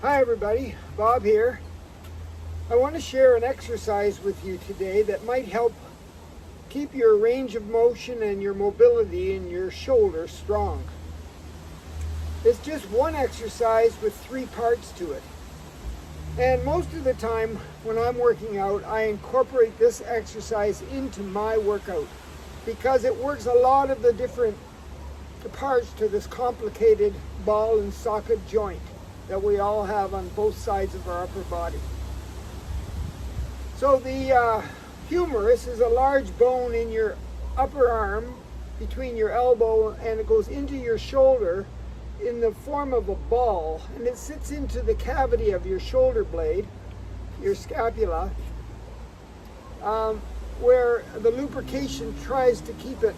Hi everybody, Bob here. I want to share an exercise with you today that might help keep your range of motion and your mobility in your shoulder strong. It's just one exercise with 3 parts to it. And most of the time when I'm working out, I incorporate this exercise into my workout because it works a lot of the different parts to this complicated ball and socket joint that we all have on both sides of our upper body. So the humerus is a large bone in your upper arm between your elbow, and it goes into your shoulder in the form of a ball, and it sits into the cavity of your shoulder blade, your scapula, where the lubrication tries to keep it,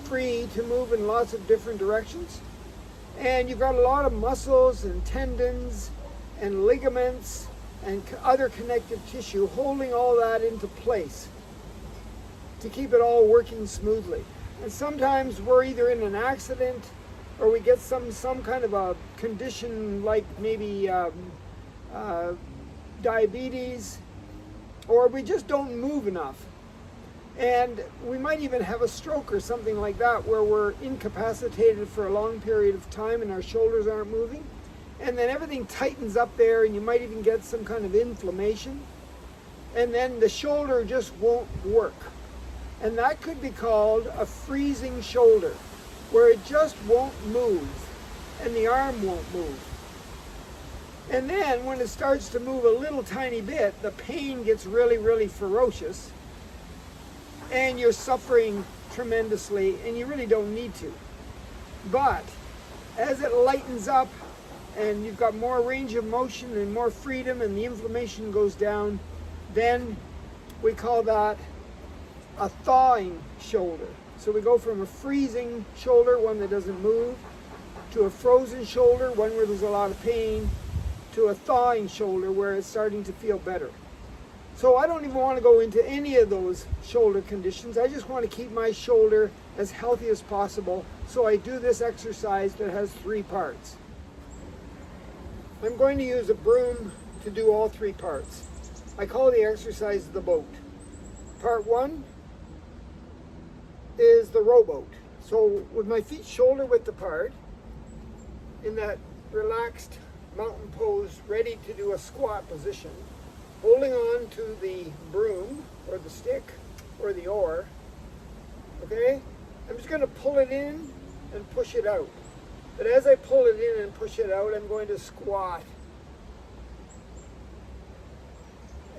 free to move in lots of different directions. And you've got a lot of muscles and tendons and ligaments and other connective tissue holding all that into place to keep it all working smoothly. And sometimes we're either in an accident or we get some kind of a condition like maybe diabetes, or we just don't move enough. And we might even have a stroke or something like that where we're incapacitated for a long period of time and our shoulders aren't moving. And then everything tightens up there and you might even get some kind of inflammation. And then the shoulder just won't work. And that could be called a freezing shoulder, where it just won't move and the arm won't move. And then when it starts to move a little tiny bit, the pain gets really, really ferocious. And you're suffering tremendously, and you really don't need to. But as it lightens up and you've got more range of motion and more freedom and the inflammation goes down, then we call that a thawing shoulder. So we go from a freezing shoulder, one that doesn't move, to a frozen shoulder, one where there's a lot of pain, to a thawing shoulder where it's starting to feel better. So I don't even want to go into any of those shoulder conditions. I just want to keep my shoulder as healthy as possible. So I do this exercise that has 3 parts. I'm going to use a broom to do all 3 parts. I call the exercise the boat. Part 1 is the rowboat. So with my feet shoulder width apart, in that relaxed mountain pose, ready to do a squat position, holding on to the broom or the stick or the oar, okay? I'm just going to pull it in and push it out. But as I pull it in and push it out, I'm going to squat.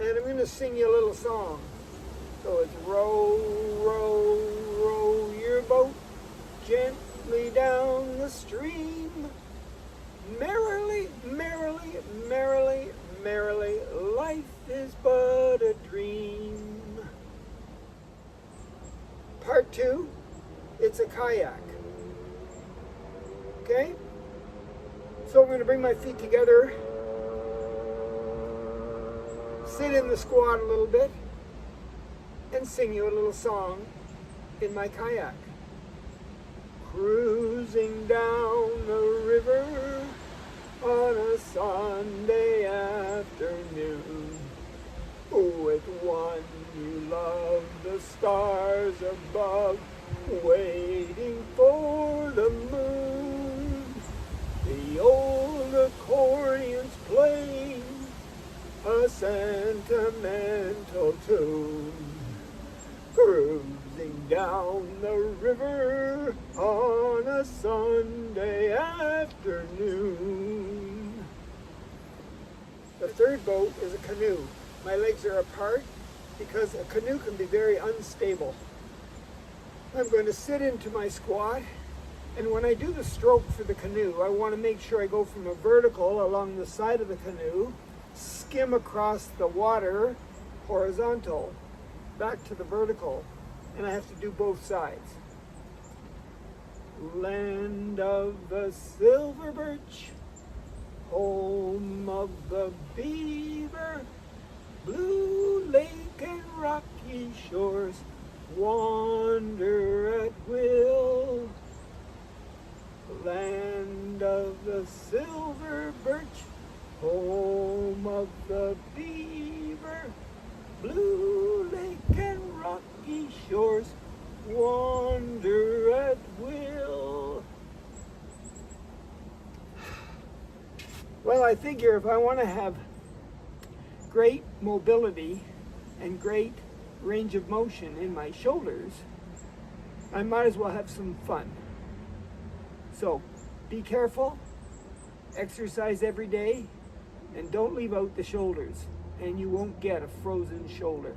And I'm going to sing you a little song. So it's row, row, row your boat gently down the stream. Merrily, merrily, merrily, merrily, life is but a dream. Part 2, it's a kayak. Okay? So I'm going to bring my feet together, sit in the squat a little bit, and sing you a little song in my kayak. Cruising down the river on a Sunday afternoon, with one you love, the stars above, waiting for the moon. The old accordion's playing a sentimental tune. Cruising down the river on a Sunday afternoon. The third boat is a canoe. My legs are apart because a canoe can be very unstable. I'm going to sit into my squat, and when I do the stroke for the canoe, I want to make sure I go from a vertical along the side of the canoe, skim across the water, horizontal, back to the vertical, and I have to do both sides. Land of the silver birch, home of the beaver, blue lake and rocky shores, wander at will. Land of the silver birch, home of the beaver, blue lake and rocky shores, wander at will. Well, I figure if I want to have great mobility and great range of motion in my shoulders, I might as well have some fun. So be careful, exercise every day, and don't leave out the shoulders, and you won't get a frozen shoulder.